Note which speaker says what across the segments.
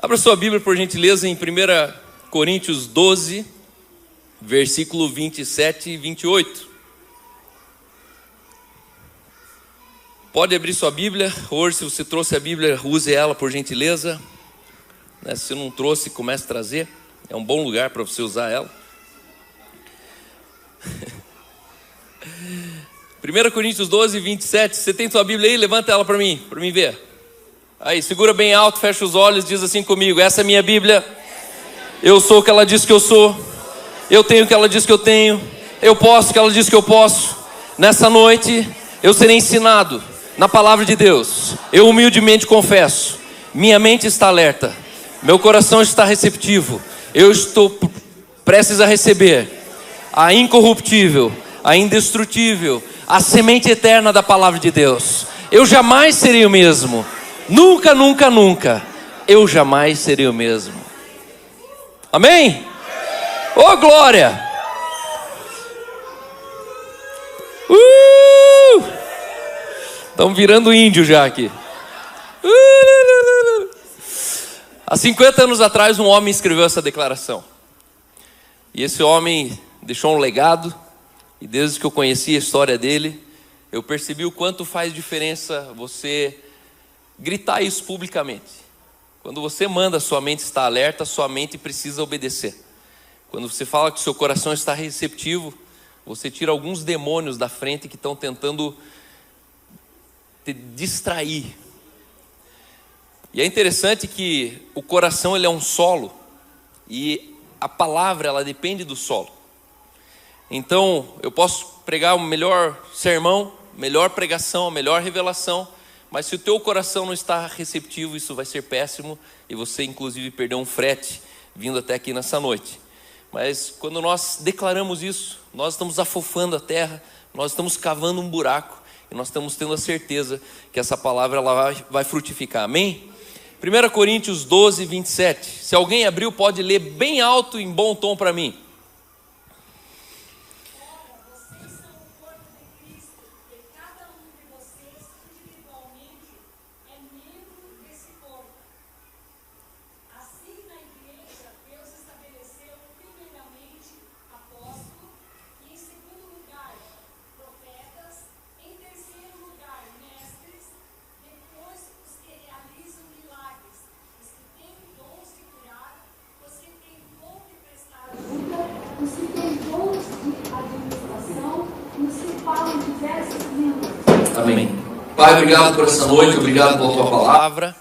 Speaker 1: Abra sua Bíblia, por gentileza, em 1 Coríntios 12, versículo 27 e 28. Pode abrir sua Bíblia. Hoje, se você trouxe a Bíblia, use ela, por gentileza. Se você não trouxe, comece a trazer. É um bom lugar para você usar ela. 1 Coríntios 12, 27. Você tem sua Bíblia aí? Levanta ela para mim ver. Aí, segura bem alto, fecha os olhos, diz assim comigo: essa é minha Bíblia. Eu sou o que ela diz que eu sou. Eu tenho o que ela diz que eu tenho. Eu posso o que ela diz que eu posso. Nessa noite, eu serei ensinado na palavra de Deus. Eu humildemente confesso: minha mente está alerta, meu coração está receptivo. Eu estou prestes a receber a incorruptível, a indestrutível, a semente eterna da palavra de Deus. Eu jamais serei o mesmo. Nunca, nunca, nunca. Eu jamais serei o mesmo. Amém? Ô, glória! Estamos virando índio já aqui. Há 50 anos atrás, um homem escreveu essa declaração. E esse homem deixou um legado. E desde que eu conheci a história dele, eu percebi o quanto faz diferença você gritar isso publicamente. Quando você manda, sua mente está alerta, sua mente precisa obedecer. Quando você fala que seu coração está receptivo, você tira alguns demônios da frente que estão tentando te distrair. E é interessante que o coração, ele é um solo, e a palavra, ela depende do solo. Então, eu posso pregar o melhor sermão, melhor pregação, melhor revelação, mas se o teu coração não está receptivo, isso vai ser péssimo, e você inclusive perdeu um frete vindo até aqui nessa noite. Mas quando nós declaramos isso, nós estamos afofando a terra, nós estamos cavando um buraco, e nós estamos tendo a certeza que essa palavra ela vai frutificar. Amém? 1 Coríntios 12, 27. Se alguém abriu, pode ler bem alto em bom tom para mim. Amém. Pai, obrigado por essa noite, obrigado pela tua palavra,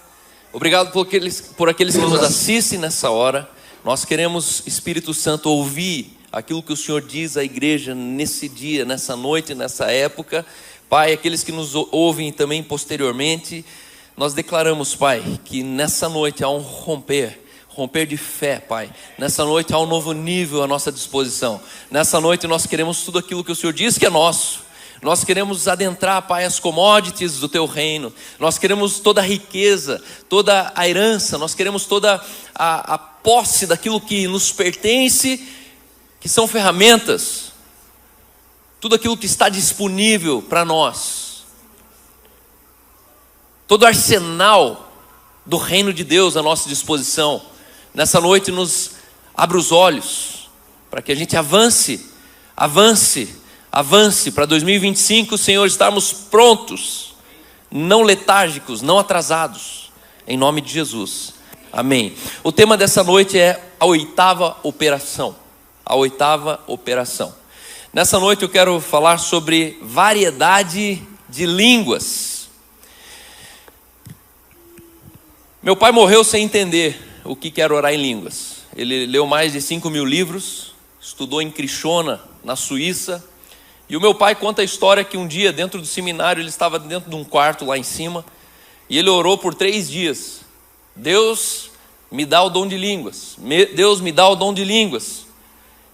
Speaker 1: obrigado por aqueles que nos assistem nessa hora. Nós queremos, Espírito Santo, ouvir aquilo que o Senhor diz à igreja nesse dia, nessa noite, nessa época. Pai, aqueles que nos ouvem também posteriormente, nós declaramos, Pai, que nessa noite há um romper de fé, Pai. Nessa noite há um novo nível à nossa disposição. Nessa noite nós queremos tudo aquilo que o Senhor diz que é nosso. Nós queremos adentrar, Pai, as commodities do Teu reino. Nós queremos toda a riqueza, toda a herança. Nós queremos toda a posse daquilo que nos pertence, que são ferramentas. Tudo aquilo que está disponível para nós. Todo o arsenal do reino de Deus à nossa disposição. Nessa noite nos abra os olhos, para que a gente avance para 2025, Senhor, estarmos prontos, não letárgicos, não atrasados, em nome de Jesus, amém. O tema dessa noite é a oitava operação, Nessa noite eu quero falar sobre variedade de línguas. Meu pai morreu sem entender o que era orar em línguas. Ele leu mais de 5.000 livros, estudou em Criciúma, na Suíça. E o meu pai conta a história que um dia, dentro do seminário, ele estava dentro de um quarto lá em cima, e ele orou por 3 dias. Deus me dá o dom de línguas. Deus me dá o dom de línguas.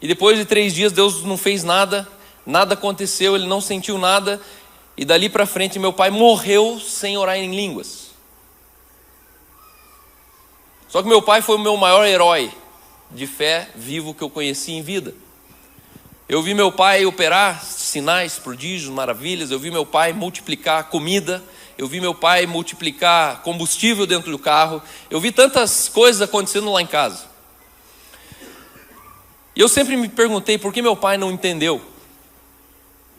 Speaker 1: E depois de 3 dias, Deus não fez nada, nada aconteceu, ele não sentiu nada. E dali para frente, meu pai morreu sem orar em línguas. Só que meu pai foi o meu maior herói de fé vivo que eu conheci em vida. Eu vi meu pai operar sinais, prodígios, maravilhas. Eu vi meu pai multiplicar comida. eu vi meu pai multiplicar combustível dentro do carro, eu vi tantas coisas acontecendo lá em casa. E eu sempre me perguntei por que meu pai não entendeu,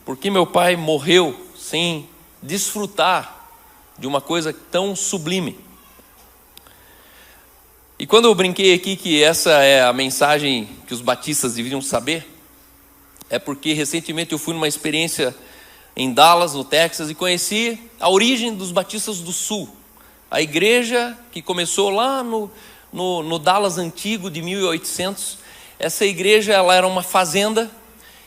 Speaker 1: por que meu pai morreu sem desfrutar de uma coisa tão sublime. E quando eu brinquei aqui que essa é a mensagem que os batistas deveriam saber, é porque recentemente eu fui numa experiência em Dallas, no Texas, e conheci a origem dos batistas do Sul. A igreja que começou lá no Dallas antigo de 1800. Essa igreja, ela era uma fazenda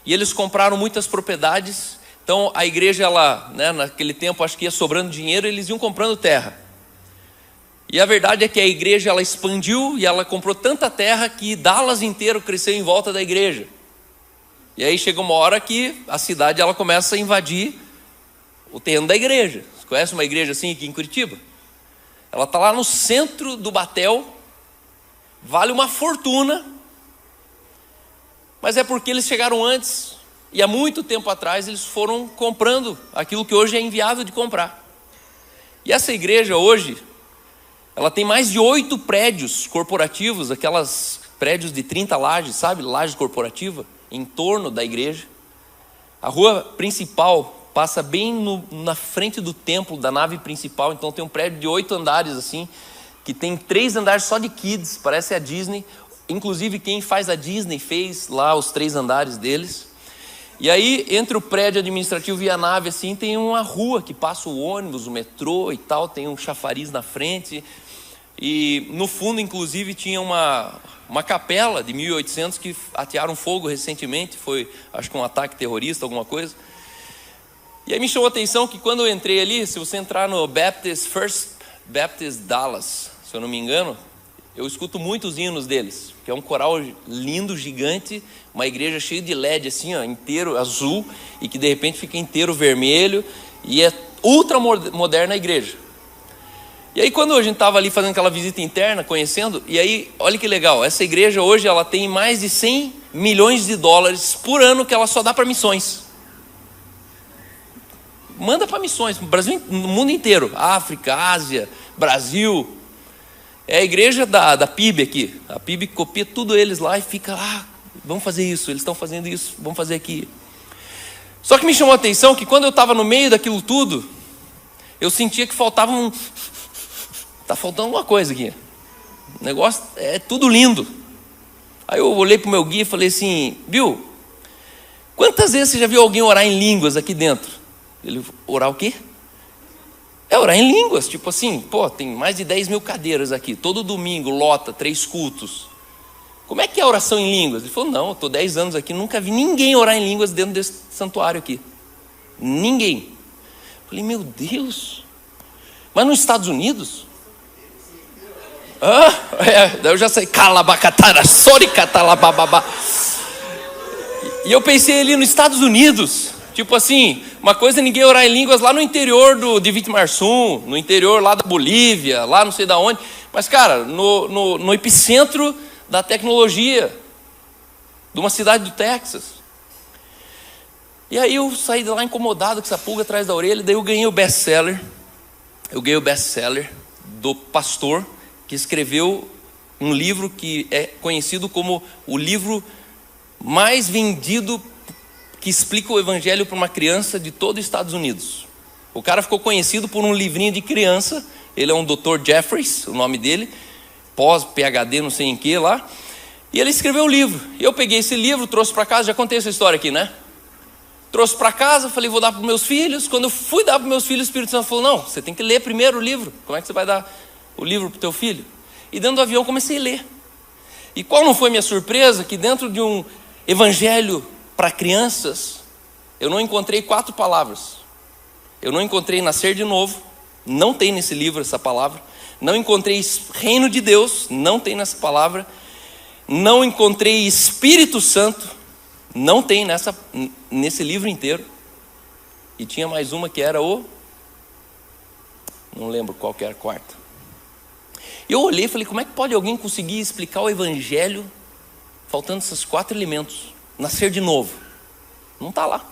Speaker 1: e eles compraram muitas propriedades. Então a igreja, ela, naquele tempo, acho que ia sobrando dinheiro, eles iam comprando terra. E a verdade é que a igreja, ela expandiu e ela comprou tanta terra que Dallas inteiro cresceu em volta da igreja. E aí chega uma hora que a cidade, ela começa a invadir o terreno da igreja. Você conhece uma igreja assim aqui em Curitiba? Ela está lá no centro do Batel, vale uma fortuna, mas é porque eles chegaram antes e há muito tempo atrás eles foram comprando aquilo que hoje é inviável de comprar. E essa igreja hoje, ela tem mais de 8 prédios corporativos, aquelas prédios de 30 lajes, sabe? Laje corporativa, em torno da igreja. A rua principal passa bem na frente do templo, da nave principal. Então tem um prédio de 8 andares assim, que tem 3 andares só de kids, parece a Disney. Inclusive quem faz a Disney fez lá os 3 andares deles. E aí entre o prédio administrativo e a nave assim, tem uma rua que passa o ônibus, o metrô e tal, tem um chafariz na frente. E no fundo, inclusive, tinha uma capela de 1800 que atearam fogo recentemente. Foi, acho que um ataque terrorista, alguma coisa. E aí me chamou a atenção que quando eu entrei ali, se você entrar no First Baptist Dallas, se eu não me engano, eu escuto muitos hinos deles, que é um coral lindo, gigante, uma igreja cheia de LED assim, ó, inteiro azul, e que de repente fica inteiro vermelho, e é ultra moderna a igreja. E aí quando a gente estava ali fazendo aquela visita interna, conhecendo, e aí, olha que legal, essa igreja hoje ela tem mais de 100 milhões de dólares por ano que ela só dá para missões. Manda para missões, no Brasil, no mundo inteiro, África, Ásia, Brasil. É a igreja da PIB aqui, a PIB copia tudo eles lá e fica, vamos fazer isso, eles estão fazendo isso, vamos fazer aqui. Só que me chamou a atenção que quando eu estava no meio daquilo tudo, eu sentia que faltava tá faltando uma coisa aqui. O negócio é tudo lindo. Aí eu olhei para o meu guia e falei assim, Bill, quantas vezes você já viu alguém orar em línguas aqui dentro? Ele, orar o quê? É orar em línguas, tipo assim, tem mais de 10 mil cadeiras aqui, todo domingo lota 3 cultos. Como é que é a oração em línguas? Ele falou, não, eu estou 10 anos aqui, nunca vi ninguém orar em línguas dentro desse santuário aqui. Ninguém. Eu falei, meu Deus, mas nos Estados Unidos? Daí eu já sei, calabacatara, soricatalabababá. E eu pensei ali nos Estados Unidos, tipo assim, uma coisa é ninguém orar em línguas lá no interior de Vitimarsum, no interior lá da Bolívia, lá não sei da onde, mas cara, no epicentro da tecnologia, de uma cidade do Texas. E aí eu saí de lá incomodado com essa pulga atrás da orelha, daí eu ganhei o best-seller, do pastor, que escreveu um livro que é conhecido como o livro mais vendido que explica o evangelho para uma criança de todo os Estados Unidos. O cara ficou conhecido por um livrinho de criança, ele é um Dr. Jeffries, o nome dele, pós-PhD não sei em que lá, e ele escreveu o livro. E eu peguei esse livro, trouxe para casa, já contei essa história aqui, né? Trouxe para casa, falei, vou dar para os meus filhos. Quando eu fui dar para os meus filhos, o Espírito Santo falou, não, você tem que ler primeiro o livro. Como é que você vai dar o livro para o teu filho? E dentro do avião comecei a ler. E qual não foi minha surpresa? Que dentro de um evangelho para crianças, eu não encontrei 4 palavras. Eu não encontrei nascer de novo, não tem nesse livro essa palavra. Não encontrei reino de Deus, não tem nessa palavra. Não encontrei Espírito Santo, não tem nesse livro inteiro. E tinha mais uma que era não lembro qual que era a quarta. Eu olhei e falei, como é que pode alguém conseguir explicar o evangelho faltando esses 4 elementos? Nascer de novo. Não está lá.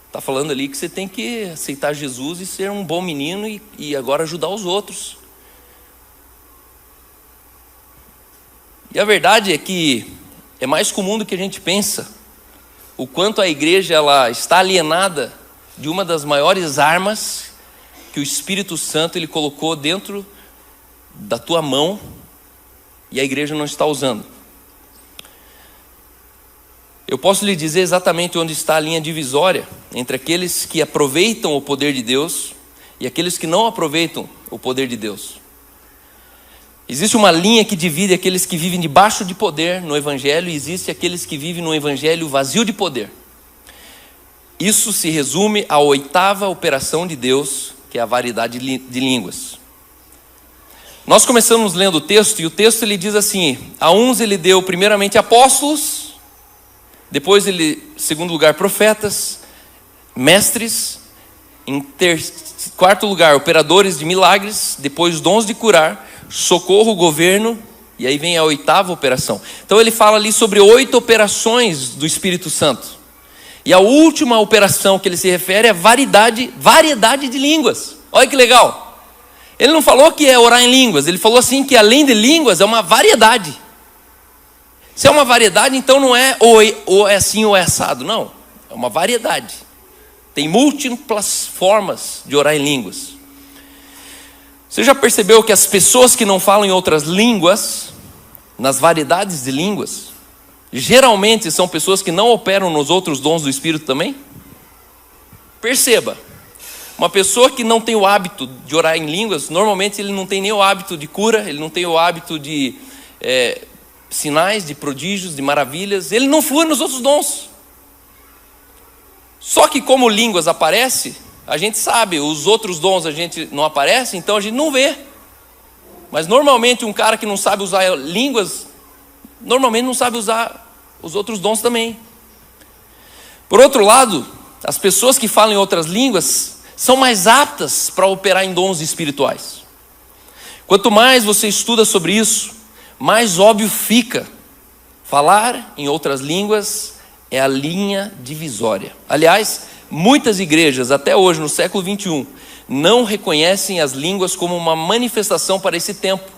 Speaker 1: Está falando ali que você tem que aceitar Jesus e ser um bom menino e agora ajudar os outros. E a verdade é que é mais comum do que a gente pensa. O quanto a igreja ela está alienada de uma das maiores armas que o Espírito Santo ele colocou dentro da tua mão e a igreja não está usando. Eu posso lhe dizer exatamente onde está a linha divisória entre aqueles que aproveitam o poder de Deus e aqueles que não aproveitam o poder de Deus. Existe uma linha que divide aqueles que vivem debaixo de poder no Evangelho e existe aqueles que vivem no Evangelho vazio de poder. Isso se resume à 8ª operação de Deus, que é a variedade de línguas. Nós começamos lendo o texto e o texto ele diz assim: a uns ele deu primeiramente apóstolos, depois ele, em segundo lugar, profetas, mestres, em quarto lugar, operadores de milagres, depois dons de curar, socorro, governo, e aí vem a 8ª operação. Então ele fala ali sobre 8 operações do Espírito Santo. E a última operação que ele se refere é variedade de línguas. Olha que legal. Ele não falou que é orar em línguas, ele falou assim que além de línguas é uma variedade. Se é uma variedade, então não é ou é assim ou é assado, não. É uma variedade. Tem múltiplas formas de orar em línguas. Você já percebeu que as pessoas que não falam em outras línguas, nas variedades de línguas, geralmente são pessoas que não operam nos outros dons do Espírito também? Perceba, uma pessoa que não tem o hábito de orar em línguas, normalmente ele não tem nem o hábito de cura, ele não tem o hábito de sinais, de prodígios, de maravilhas, ele não flui nos outros dons. Só que como línguas aparece, a gente sabe, os outros dons a gente não aparece, então a gente não vê. Mas normalmente um cara que não sabe usar línguas, normalmente não sabe usar os outros dons também. Por outro lado, as pessoas que falam em outras línguas são mais aptas para operar em dons espirituais. Quanto mais você estuda sobre isso, mais óbvio fica. Falar em outras línguas é a linha divisória. Aliás, muitas igrejas, até hoje, no século 21, não reconhecem as línguas como uma manifestação para esse tempo.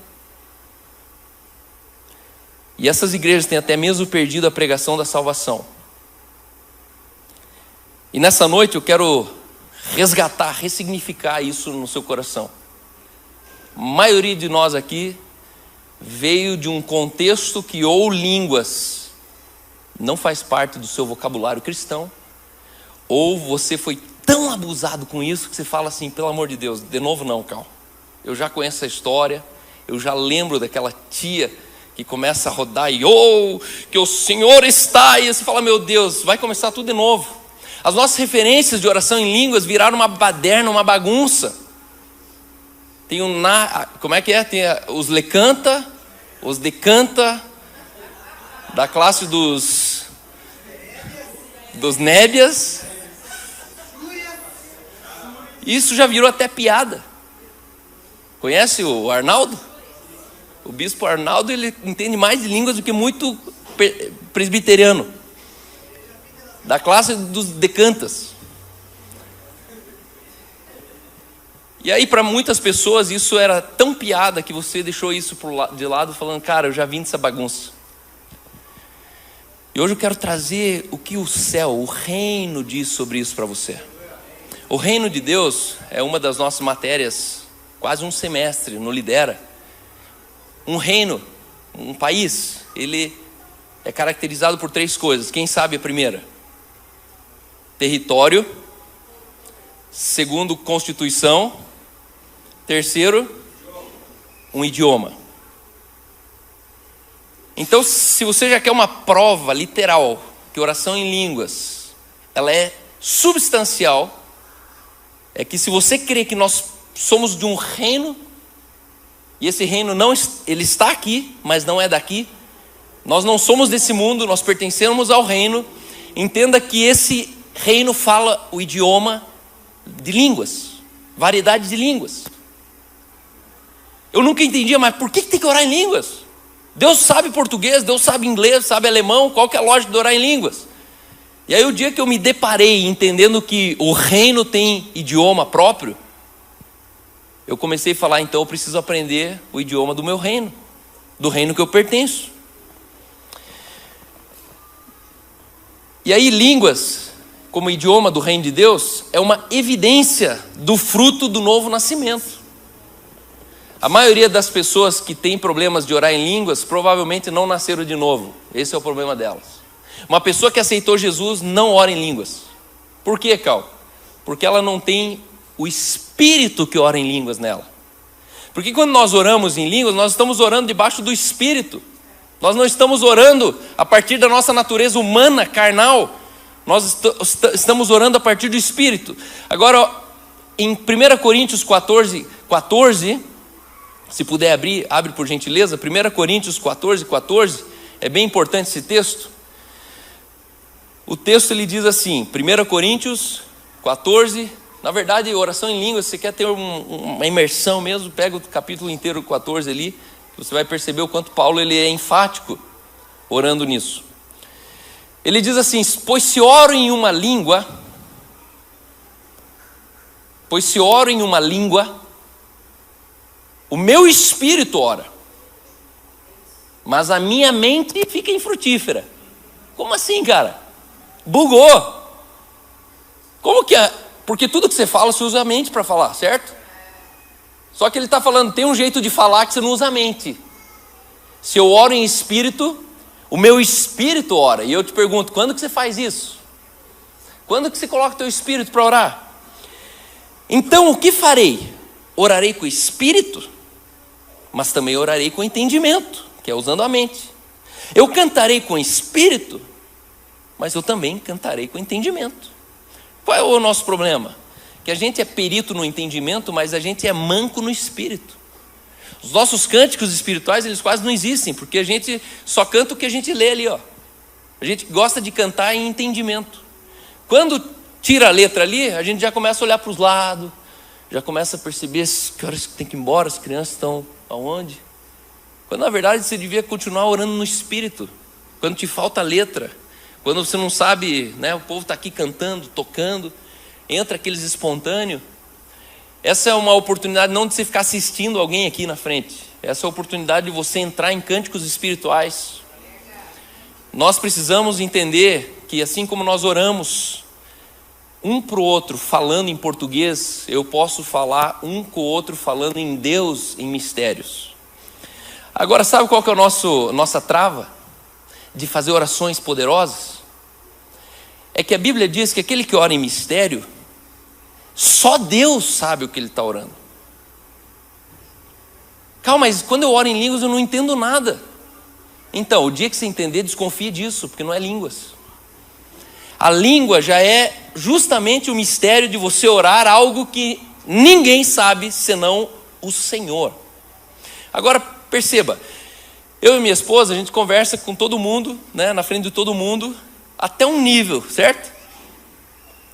Speaker 1: E essas igrejas têm até mesmo perdido a pregação da salvação. E nessa noite eu quero resgatar, ressignificar isso no seu coração. A maioria de nós aqui veio de um contexto que ou línguas não faz parte do seu vocabulário cristão, ou você foi tão abusado com isso que você fala assim, pelo amor de Deus, de novo não, Cal. Eu já conheço a história, eu já lembro daquela tia que começa a rodar e que o Senhor está, e você fala, meu Deus, vai começar tudo de novo. As nossas referências de oração em línguas viraram uma baderna, uma bagunça. Tem como é que é? Tem os lecanta, os decanta, da classe dos nébias. Isso já virou até piada. Conhece o Arnaldo? O bispo Arnaldo, ele entende mais de línguas do que muito presbiteriano. Da classe dos decantas. E aí para muitas pessoas isso era tão piada que você deixou isso de lado falando, cara, eu já vim dessa bagunça. E hoje eu quero trazer o que o céu, o reino diz sobre isso para você. O reino de Deus é uma das nossas matérias, quase um semestre no Lidera. Um reino, um país, ele é caracterizado por 3 coisas. Quem sabe a primeira? Território. Segundo, constituição. Terceiro, um idioma. Então, se você já quer uma prova literal que oração em línguas, ela é substancial, é que se você crê que nós somos de um reino, e esse reino ele está aqui, mas não é daqui, nós não somos desse mundo, nós pertencemos ao reino, entenda que esse reino fala o idioma de línguas, variedade de línguas. Eu nunca entendia, mas por que tem que orar em línguas? Deus sabe português, Deus sabe inglês, sabe alemão, qual que é a lógica de orar em línguas? E aí o dia que eu me deparei entendendo que o reino tem idioma próprio, eu comecei a falar, então eu preciso aprender o idioma do meu reino, do reino que eu pertenço. E aí línguas, como idioma do reino de Deus, é uma evidência do fruto do novo nascimento. A maioria das pessoas que tem problemas de orar em línguas, provavelmente não nasceram de novo. Esse é o problema delas. Uma pessoa que aceitou Jesus não ora em línguas. Por quê, Cal? Porque ela não tem o Espírito que ora em línguas nela. Porque quando nós oramos em línguas, nós estamos orando debaixo do Espírito. Nós não estamos orando a partir da nossa natureza humana, carnal. Nós estamos orando a partir do Espírito. Agora, em 1 Coríntios 14, se puder abrir, abre por gentileza. 1 Coríntios 14, é bem importante esse texto. O texto ele diz assim, 1 Coríntios 14, na verdade, oração em línguas, se você quer ter uma imersão mesmo, pega o capítulo inteiro 14 ali, você vai perceber o quanto Paulo ele é enfático orando nisso. Ele diz assim, pois se oro em uma língua, o meu espírito ora, mas a minha mente fica infrutífera. Como assim, cara? Bugou. Como que é? Porque tudo que você fala, você usa a mente para falar, certo? Só que ele está falando, tem um jeito de falar que você não usa a mente. Se eu oro em espírito, o meu espírito ora. E eu te pergunto, quando que você faz isso? Quando que você coloca o teu espírito para orar? Então o que farei? Orarei com o espírito, mas também orarei com o entendimento, que é usando a mente. Eu cantarei com o espírito, mas eu também cantarei com o entendimento. Qual é o nosso problema? Que a gente é perito no entendimento, mas a gente é manco no espírito. Os nossos cânticos espirituais, eles quase não existem, porque a gente só canta o que a gente lê ali, ó. A gente gosta de cantar em entendimento. Quando tira a letra ali, a gente já começa a olhar para os lados, já começa a perceber que horas que tem que ir embora, as crianças estão aonde? Quando na verdade você devia continuar orando no espírito. Quando te falta letra, quando você não sabe, né, o povo está aqui cantando, tocando, entra aqueles espontâneos. Essa é uma oportunidade não de você ficar assistindo alguém aqui na frente. Essa é a oportunidade de você entrar em cânticos espirituais. Nós precisamos entender que assim como nós oramos um para o outro falando em português, eu posso falar um com o outro falando em Deus, em mistérios. Agora sabe qual que é a nossa trava de fazer orações poderosas? É que a Bíblia diz que aquele que ora em mistério, só Deus sabe o que ele está orando. Calma, mas quando eu oro em línguas eu não entendo nada. Então, o dia que você entender, desconfie disso, porque não é línguas. A língua já é justamente o mistério de você orar algo que ninguém sabe senão o Senhor. Agora perceba, eu e minha esposa, a gente conversa com todo mundo, né, na frente de todo mundo, até um nível, certo?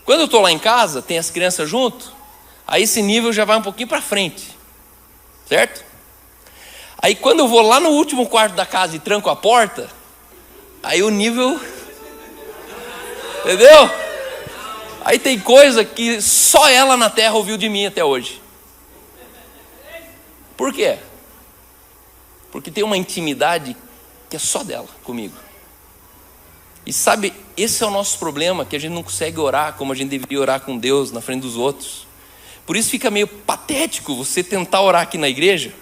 Speaker 1: Quando eu estou lá em casa, tem as crianças junto, aí esse nível já vai um pouquinho para frente, certo? Aí quando eu vou lá no último quarto da casa e tranco a porta, aí o nível, entendeu? Aí tem coisa que só ela na terra ouviu de mim até hoje. Por quê? Porque tem uma intimidade que é só dela comigo. E sabe, esse é o nosso problema, que a gente não consegue orar como a gente deveria orar com Deus na frente dos outros. Por isso fica meio patético você tentar orar aqui na igreja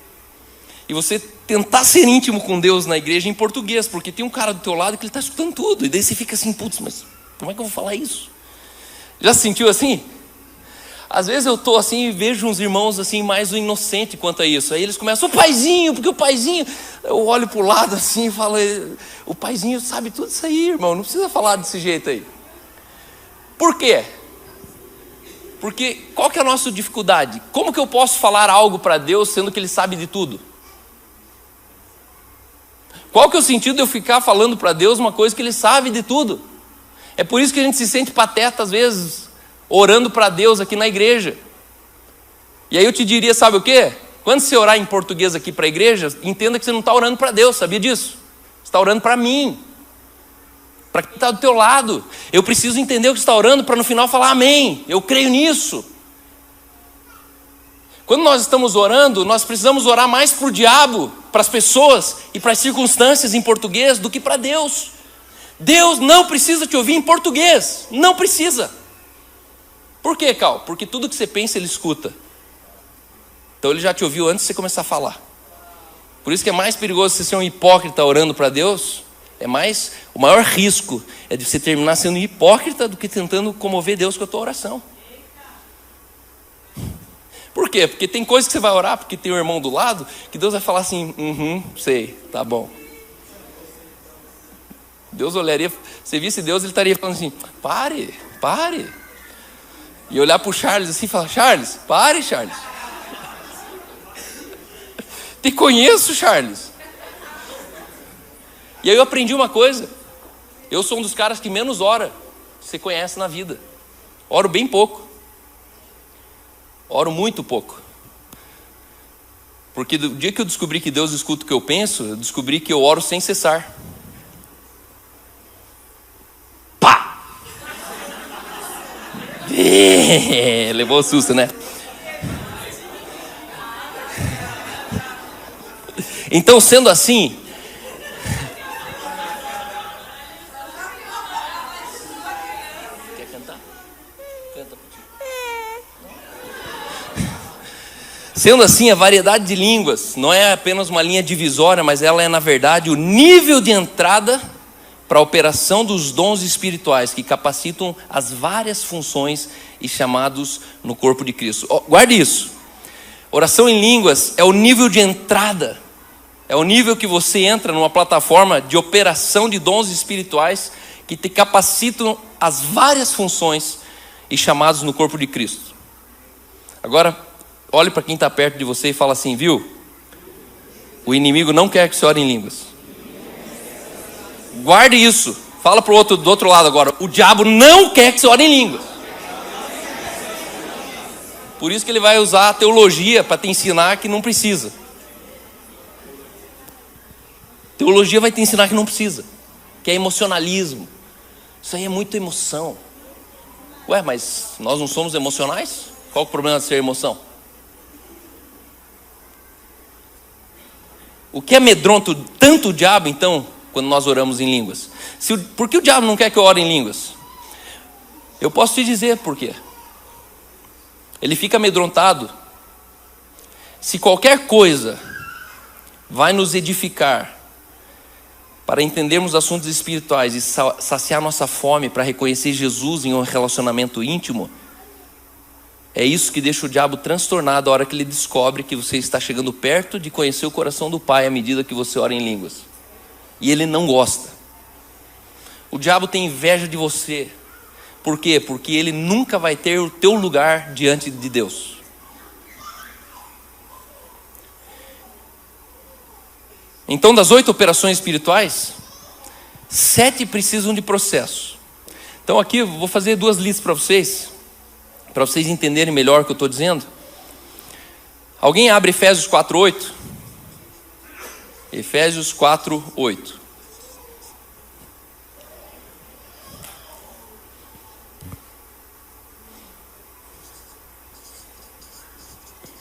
Speaker 1: e você tentar ser íntimo com Deus na igreja em português, porque tem um cara do teu lado que ele está escutando tudo, e daí você fica assim, putz, mas como é que eu vou falar isso? Já se sentiu assim? Às vezes eu estou assim e vejo uns irmãos assim mais inocentes quanto a isso. Aí eles começam, o paizinho, porque o paizinho... Eu olho para o lado assim e falo, o paizinho sabe tudo isso aí, irmão. Não precisa falar desse jeito aí. Por quê? Porque qual que é a nossa dificuldade? Como que eu posso falar algo para Deus sendo que Ele sabe de tudo? Qual que é o sentido de eu ficar falando para Deus uma coisa que Ele sabe de tudo? É por isso que a gente se sente pateta às vezes, orando para Deus aqui na igreja. E aí eu te diria, sabe o quê? Quando você orar em português aqui para a igreja, entenda que você não está orando para Deus, sabia disso? Você está orando para mim. para quem está do teu lado. Eu preciso entender o que você está orando para no final falar amém. Eu creio nisso. Quando nós estamos orando, nós precisamos orar mais para o diabo, para as pessoas e para as circunstâncias em português do que para Deus. Deus não precisa te ouvir em português. Não precisa. Por quê, Cal? Porque tudo que você pensa, Ele escuta. Então Ele já te ouviu antes de você começar a falar. Por isso que é mais perigoso você ser um hipócrita orando para Deus. O maior risco é de você terminar sendo hipócrita do que tentando comover Deus com a tua oração. Por quê? Porque tem coisas que você vai orar, porque tem um irmão do lado, que Deus vai falar assim, sei, tá bom. Deus olharia, se visse Deus, Ele estaria falando assim, pare. E olhar para o Charles assim e falar, Charles, pare, Charles. Te conheço, Charles. E aí eu aprendi uma coisa, eu sou um dos caras que menos ora, você conhece na vida. Oro bem pouco. Oro muito pouco. Porque do dia que eu descobri que Deus escuta o que eu penso, eu descobri que eu oro sem cessar. Pá! Levou o susto, né? Então, sendo assim, quer cantar? Canta. Sendo assim, a variedade de línguas não é apenas uma linha divisória, mas ela é, na verdade, o nível de entrada para a operação dos dons espirituais que capacitam as várias funções e chamados no corpo de Cristo. Guarde isso. Oração em línguas é o nível de entrada. É o nível que você entra numa plataforma de operação de dons espirituais que te capacitam as várias funções e chamados no corpo de Cristo. Agora, olhe para quem está perto de você e fala assim, viu? O inimigo não quer que você ore em línguas. Guarde isso. Fala para o outro do outro lado agora. O diabo não quer que você ore em línguas. Por isso que ele vai usar a teologia para te ensinar que não precisa. Teologia vai te ensinar que não precisa, que é emocionalismo. Isso aí é muita emoção. Ué, mas nós não somos emocionais? Qual é o problema de ser emoção? O que amedronta tanto o diabo, então, quando nós oramos em línguas? Por que o diabo não quer que eu ore em línguas? Eu posso te dizer por quê. Ele fica amedrontado se qualquer coisa vai nos edificar para entendermos assuntos espirituais e saciar nossa fome para reconhecer Jesus em um relacionamento íntimo. É isso que deixa o diabo transtornado a hora que ele descobre que você está chegando perto de conhecer o coração do Pai à medida que você ora em línguas. E ele não gosta. O diabo tem inveja de você. Por quê? Porque ele nunca vai ter o teu lugar diante de Deus. Então, das 8 operações espirituais, 7 precisam de processo. Então aqui eu vou fazer 2 listas para vocês entenderem melhor o que eu estou dizendo. Alguém abre Efésios 4:8? Efésios 4:8.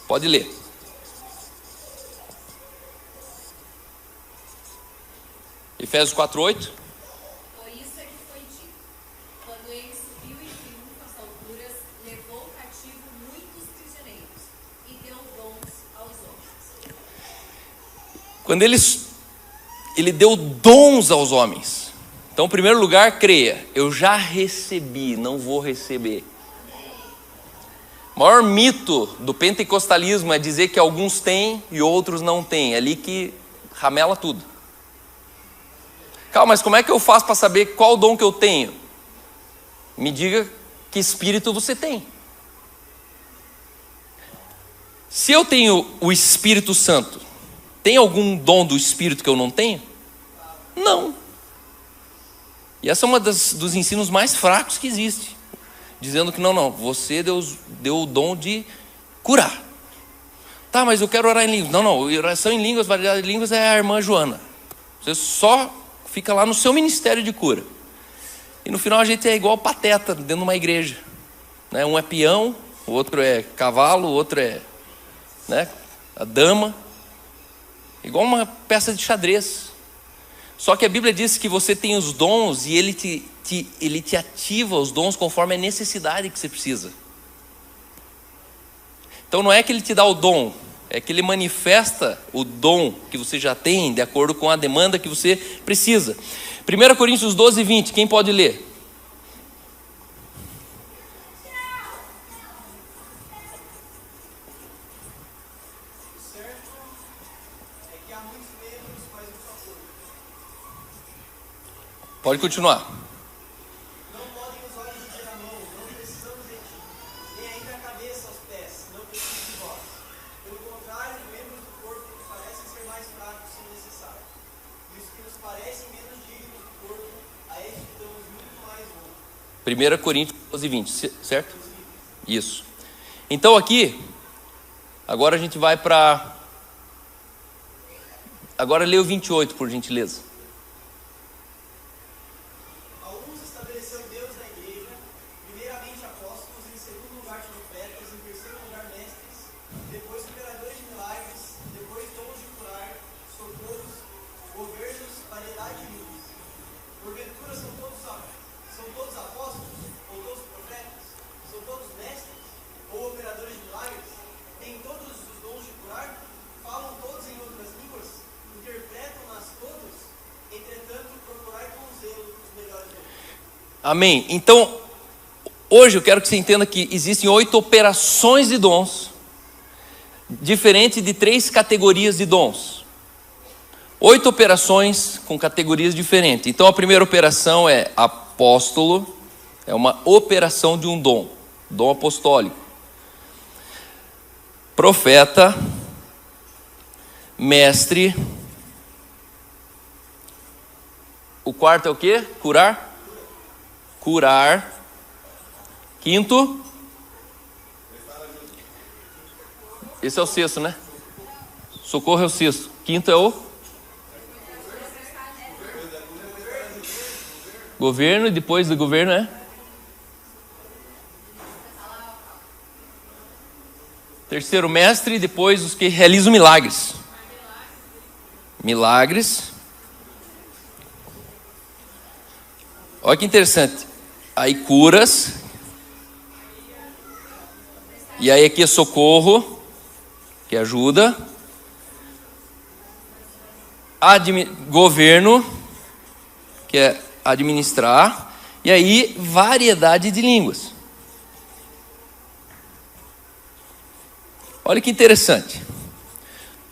Speaker 1: Pode ler. Efésios 4:8.
Speaker 2: Por isso é que foi dito: quando ele subiu em triunfo às alturas, levou cativo muitos prisioneiros e deu dons aos homens.
Speaker 1: Quando ele deu dons aos homens. Então, em primeiro lugar, creia: eu já recebi, não vou receber. O maior mito do pentecostalismo é dizer que alguns têm e outros não têm. É ali que ramela tudo. Calma, mas como é que eu faço para saber qual dom que eu tenho? Me diga que espírito você tem. Se eu tenho o Espírito Santo, tem algum dom do Espírito que eu não tenho? Não. E essa é uma dos ensinos mais fracos que existe. Dizendo que não, você deu o dom de curar. Tá, mas eu quero orar em línguas. Não, oração em línguas, variedade de línguas é a irmã Joana. Você só fica lá no seu ministério de cura. E no final a gente é igual pateta dentro de uma igreja, né? Um é peão, o outro é cavalo, o outro é, né, a dama. Igual uma peça de xadrez. Só que a Bíblia diz que você tem os dons e ele te ativa os dons conforme a necessidade que você precisa. Então não é que ele te dá o dom, é que ele manifesta o dom que você já tem de acordo com a demanda que você precisa. 1 Coríntios 12, 20, quem pode ler? Pode continuar.
Speaker 3: Não podem os olhos dizer à mão, não precisamos de ti, nem ainda a cabeça aos pés, não preciso de vós. Pelo contrário, membros do corpo que parecem ser mais fracos são necessários. E os que nos parecem menos dignos do corpo, a estes damos muito mais honra.
Speaker 1: 1 Coríntios 12, 20, certo? Isso. Então aqui, agora a gente vai para... Agora lê o 28, por gentileza.
Speaker 3: Alguns estabeleceu Deus na igreja, primeiramente apóstolos, em segundo lugar profetas, em terceiro lugar mestres, depois operadores de milagres, depois dons de curar, socorros, governos, variedade de línguas. Porventura são todos apóstolos, ou todos profetas, são todos mestres, ou operadores de milagres, têm todos os dons de curar, falam todos em outras línguas, interpretam-nas todas, entretanto procurai com zelo os melhores dons.
Speaker 1: Amém. Então, hoje eu quero que você entenda que existem 8 operações de dons, diferente de 3 categorias de dons. 8 operações com categorias diferentes. Então, a primeira operação é apóstolo, é uma operação de um dom apostólico. Profeta, mestre. O quarto é o quê? Curar. Quinto. Esse é o sexto, né? Socorro é o sexto. Quinto é o governo, e depois do governo é terceiro, mestre, e depois os que realizam milagres. Olha que interessante. Aí curas. E aí aqui é socorro, que ajuda. Governo, que é administrar. E aí variedade de línguas. Olha que interessante.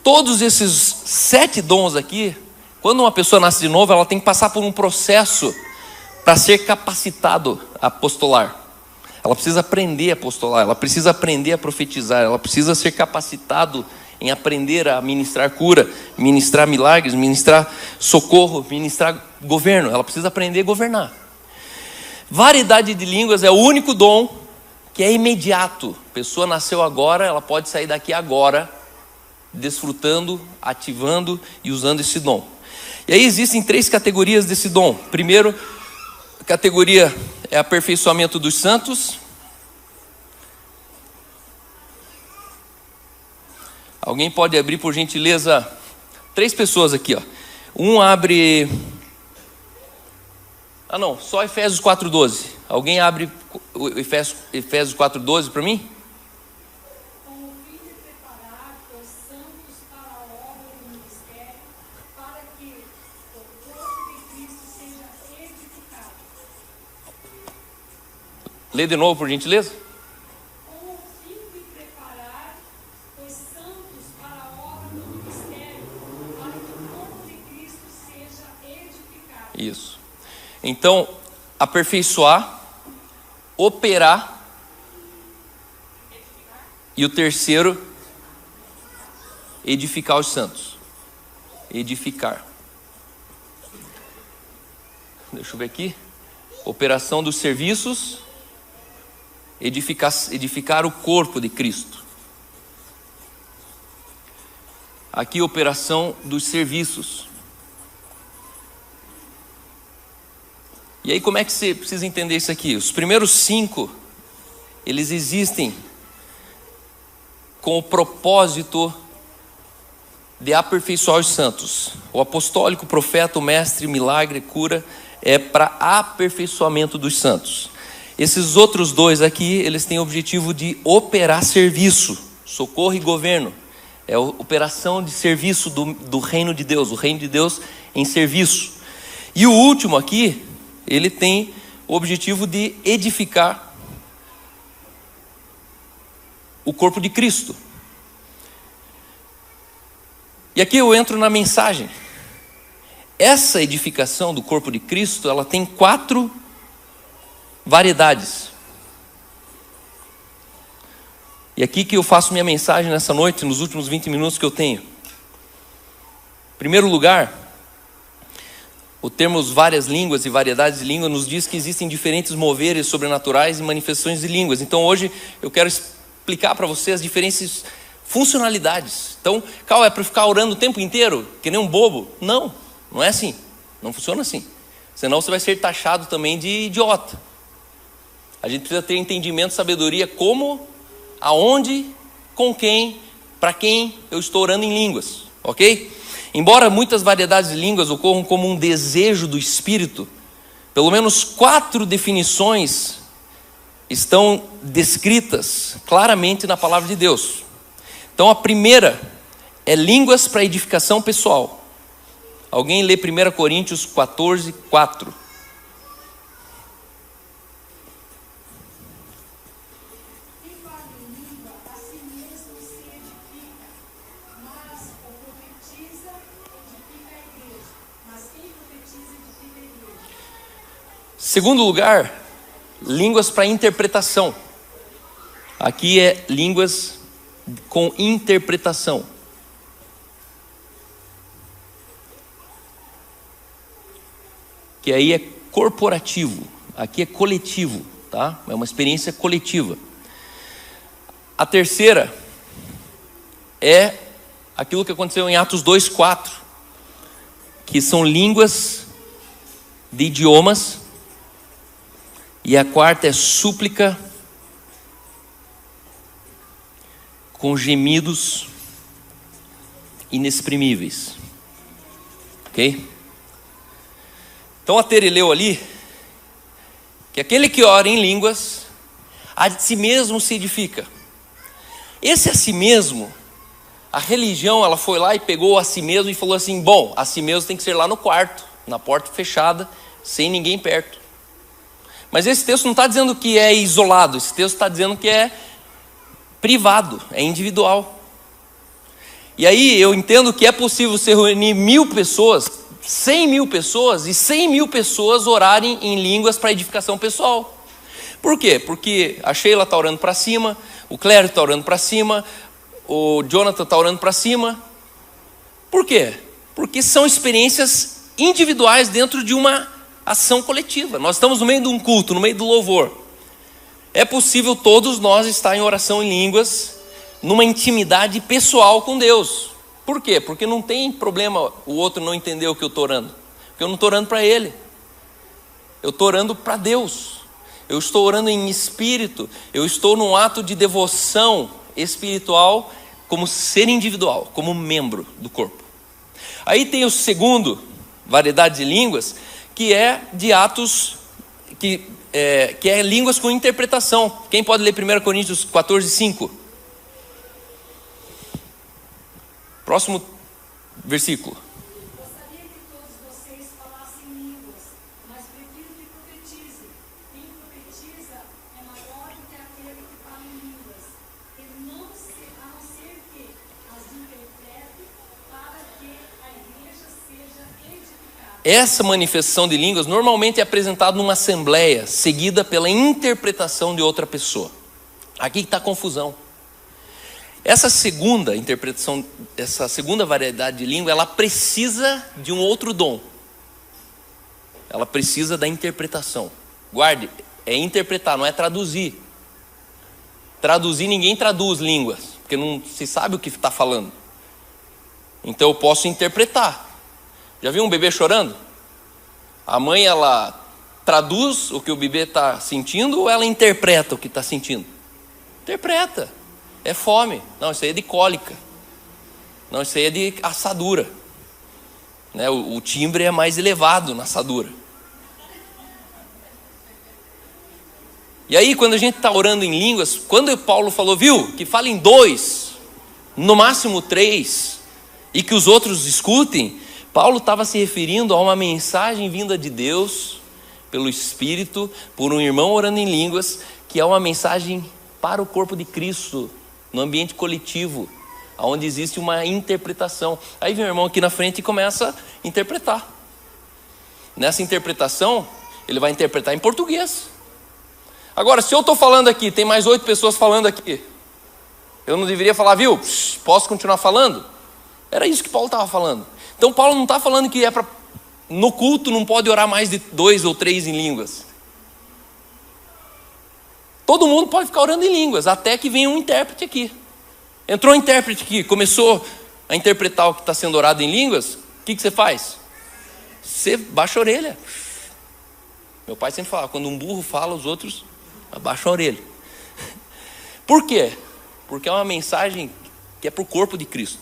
Speaker 1: Todos esses 7 dons aqui, quando uma pessoa nasce de novo, ela tem que passar por um processo para ser capacitado a apostolar. Ela precisa aprender a apostolar, ela precisa aprender a profetizar, ela precisa ser capacitado em aprender a ministrar cura, ministrar milagres, ministrar socorro, ministrar governo. Ela precisa aprender a governar. Variedade de línguas é o único dom que é imediato. A pessoa nasceu agora, ela pode sair daqui agora, desfrutando, ativando e usando esse dom. E aí existem 3 categorias desse dom. Primeiro, categoria é aperfeiçoamento dos santos. Alguém pode abrir, por gentileza, 3 pessoas aqui, ó. Um abre... só Efésios 4:12. Alguém abre o Efésios 4:12 para mim?
Speaker 2: Com o fim de preparar os santos para a obra do ministério, para que o corpo de Cristo seja edificado.
Speaker 1: Lê de novo, por gentileza.
Speaker 2: Com o fim de preparar os santos para a obra do ministério, para que o corpo de Cristo seja edificado.
Speaker 1: Isso. Então, aperfeiçoar, operar, e o terceiro, edificar os santos. Edificar. Deixa eu ver aqui. Operação dos serviços, edificar o corpo de Cristo. Aqui, operação dos serviços. E aí como é que você precisa entender isso aqui? Os primeiros 5, eles existem com o propósito de aperfeiçoar os santos. O apostólico, o profeta, o mestre, milagre, cura, é para aperfeiçoamento dos santos. Esses outros 2 aqui, eles têm o objetivo de operar serviço, socorro e governo. É a operação de serviço do reino de Deus, o reino de Deus em serviço. E o último aqui, ele tem o objetivo de edificar o corpo de Cristo. E aqui eu entro na mensagem. Essa edificação do corpo de Cristo, ela tem 4 variedades. E aqui que eu faço minha mensagem nessa noite, nos últimos 20 minutos que eu tenho. Em primeiro lugar, o termo várias línguas e variedades de língua nos diz que existem diferentes moveres sobrenaturais e manifestações de línguas. Então hoje eu quero explicar para você as diferentes funcionalidades. Então, Cal, é para ficar orando o tempo inteiro, que nem um bobo? Não, não é assim. Não funciona assim. Senão você vai ser taxado também de idiota. A gente precisa ter entendimento, sabedoria, como, aonde, com quem, para quem eu estou orando em línguas, ok? Embora muitas variedades de línguas ocorram como um desejo do Espírito, pelo menos 4 definições estão descritas claramente na palavra de Deus. Então a primeira é línguas para edificação pessoal. Alguém lê 1 Coríntios 14, 4. Segundo lugar, línguas para interpretação. Aqui é línguas com interpretação. Que aí é corporativo, aqui é coletivo, tá? É uma experiência coletiva. A terceira é aquilo que aconteceu em Atos 2:4, que são línguas de idiomas. E a quarta é súplica com gemidos inexprimíveis. Ok? Então a Tere leu ali que aquele que ora em línguas a si mesmo se edifica. Esse a si mesmo, a religião, ela foi lá e pegou a si mesmo e falou assim: bom, a si mesmo tem que ser lá no quarto, na porta fechada, sem ninguém perto. Mas esse texto não está dizendo que é isolado, esse texto está dizendo que é privado, é individual. E aí eu entendo que é possível se reunir 1.000 pessoas, 100.000 pessoas e 100.000 pessoas orarem em línguas para edificação pessoal. Por quê? Porque a Sheila está orando para cima, o Clério está orando para cima, o Jonathan está orando para cima. Por quê? Porque são experiências individuais dentro de uma ação coletiva. Nós estamos no meio de um culto, no meio do louvor. É possível todos nós estar em oração em línguas, numa intimidade pessoal com Deus. Por quê? Porque não tem problema o outro não entender o que eu estou orando. Porque eu não estou orando para ele. Eu estou orando para Deus. Eu estou orando em espírito. Eu estou num ato de devoção espiritual como ser individual, como membro do corpo. Aí tem o segundo, variedade de línguas, que é de atos, que é línguas com interpretação. Quem pode ler 1 Coríntios 14, 5? Próximo versículo.
Speaker 2: Gostaria que todos vocês falassem línguas, mas prefiro que profetizem. Quem profetiza é maior do que aquele que fala em línguas, a não ser que as interprete para que a igreja seja edificada.
Speaker 1: Essa manifestação de línguas normalmente é apresentada numa assembleia, seguida pela interpretação de outra pessoa. Aqui está a confusão. Essa segunda interpretação, essa segunda variedade de língua, ela precisa de um outro dom. Ela precisa da interpretação. Guarde, é interpretar, não é traduzir. Traduzir, ninguém traduz línguas, porque não se sabe o que está falando. Então eu posso interpretar. Já viu um bebê chorando? A mãe, ela traduz o que o bebê está sentindo ou ela interpreta o que está sentindo? Interpreta. É fome. Não, isso aí é de cólica. Não, isso aí é de assadura. Né? O timbre é mais elevado na assadura. E aí, quando a gente está orando em línguas, quando Paulo falou, viu, que fala em 2, no máximo 3, e que os outros escutem, Paulo estava se referindo a uma mensagem vinda de Deus, pelo Espírito, por um irmão orando em línguas, que é uma mensagem para o corpo de Cristo, no ambiente coletivo, onde existe uma interpretação. Aí vem o irmão aqui na frente e começa a interpretar. Nessa interpretação, ele vai interpretar em português. Agora, se eu estou falando aqui, tem mais 8 pessoas falando aqui, eu não deveria falar, viu, posso continuar falando? Era isso que Paulo estava falando. Então Paulo não está falando que no culto não pode orar mais de 2 ou 3 em línguas. Todo mundo pode ficar orando em línguas, até que venha um intérprete aqui. Entrou um intérprete aqui, começou a interpretar o que está sendo orado em línguas, o que você faz? Você baixa a orelha. Meu pai sempre falava, quando um burro fala, os outros abaixam a orelha. Por quê? Porque é uma mensagem que é para o corpo de Cristo.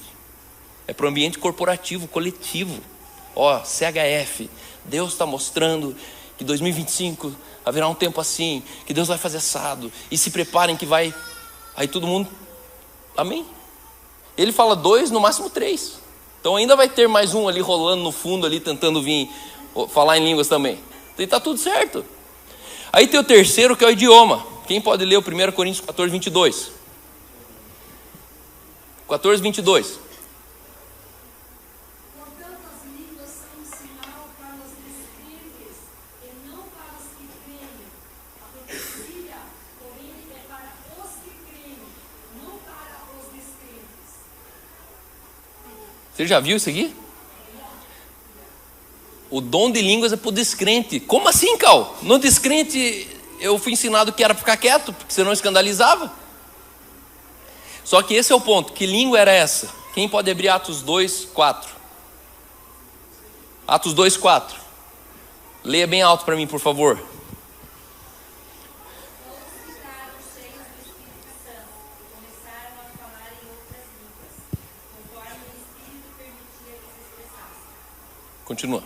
Speaker 1: É para o ambiente corporativo, coletivo. CHF, Deus está mostrando que 2025 haverá um tempo assim, que Deus vai fazer assado, e se preparem que vai... Aí todo mundo, amém? Ele fala 2, no máximo 3. Então ainda vai ter mais um ali rolando no fundo, ali tentando vir falar em línguas também. Então está tudo certo. Aí tem o terceiro, que é o idioma. Quem pode ler o 1 Coríntios 14, 22? 14, 22.
Speaker 2: Portanto, as línguas são um sinal para os descrentes e não para os que creem. A profecia, porém, é para os que creem, não para os descrentes.
Speaker 1: Você já viu isso aqui? O dom de línguas é para o descrente. Como assim, Cal? No descrente eu fui ensinado que era para ficar quieto, porque senão escandalizava. Só que esse é o ponto. Que língua era essa? Quem pode abrir Atos 2, 4? Atos 2, 4. Leia bem alto para mim, por favor.
Speaker 4: Todos ficaram cheios do Espírito Santo e começaram a falar em outras línguas, conforme o Espírito permitia que se expressassem.
Speaker 1: Continua.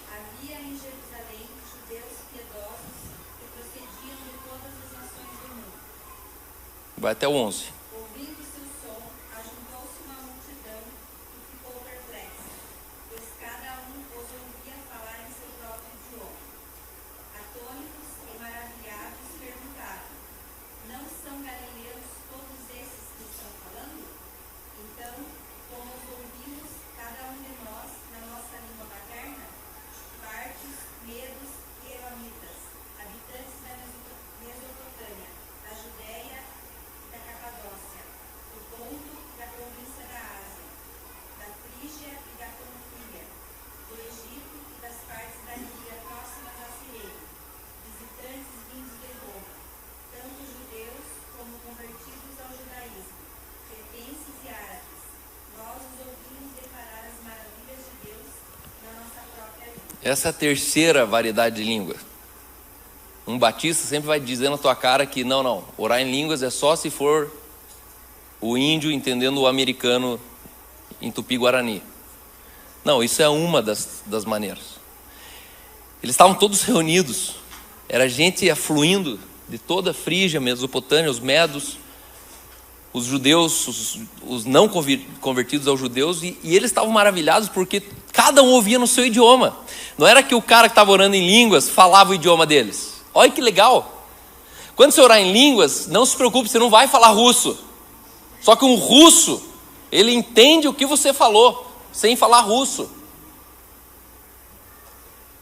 Speaker 4: Havia em Jerusalém judeus piedosos que procediam de todas as nações do mundo.
Speaker 1: Vai até o 11.
Speaker 4: Ouvindo-se o som, ajuntou-se uma multidão e ficou perplexa, pois cada um os ouvia falar em seu próprio idioma. Atônitos e maravilhados perguntaram: não são galileus todos esses que estão falando? Então, como os ouvimos, cada um de nós, na nossa língua materna, partos, medos e elamitas, habitantes da Mesopotâmia, da Judéia e da Capadócia, do Ponto e da província da Ásia, da Frígia e da Panfilha, do Egito e das partes da Líbia próximas a Cirene, visitantes vindos de Roma, tanto judeus como convertidos ao judaísmo, cretenses e árabes. Nós os ouvimos declarar as maravilhas de Deus na nossa própria língua.
Speaker 1: Essa é a terceira variedade de língua. Um batista sempre vai dizer na tua cara que não, orar em línguas é só se for o índio entendendo o americano em tupi-guarani. Não, isso é uma das maneiras. Eles estavam todos reunidos, era gente afluindo de toda a Frígia, Mesopotâmia, os medos, os judeus, os não convertidos aos judeus, e eles estavam maravilhados porque cada um ouvia no seu idioma. Não era que o cara que estava orando em línguas falava o idioma deles. Olha que legal. Quando você orar em línguas, não se preocupe, você não vai falar russo. Só que um russo, ele entende o que você falou, sem falar russo.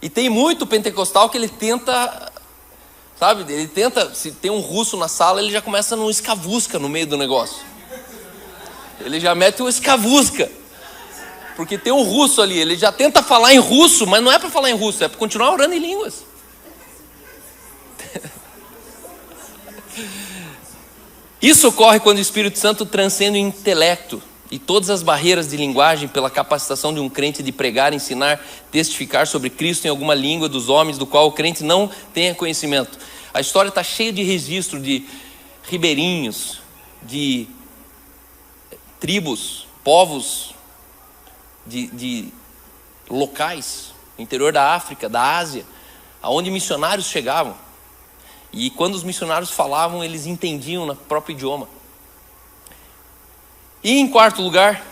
Speaker 1: E tem muito pentecostal que ele tenta, sabe, ele tenta, se tem um russo na sala, ele já começa no escavusca no meio do negócio. Ele já mete o escavusca. Porque tem um russo ali, ele já tenta falar em russo, mas não é para falar em russo, é para continuar orando em línguas. Isso ocorre quando o Espírito Santo transcende o intelecto e todas as barreiras de linguagem pela capacitação de um crente de pregar, ensinar, testificar sobre Cristo em alguma língua dos homens do qual o crente não tenha conhecimento. A história está cheia de registro de ribeirinhos, de tribos, povos, de locais, no interior da África, da Ásia, aonde missionários chegavam. E quando os missionários falavam, eles entendiam no próprio idioma. E em quarto lugar,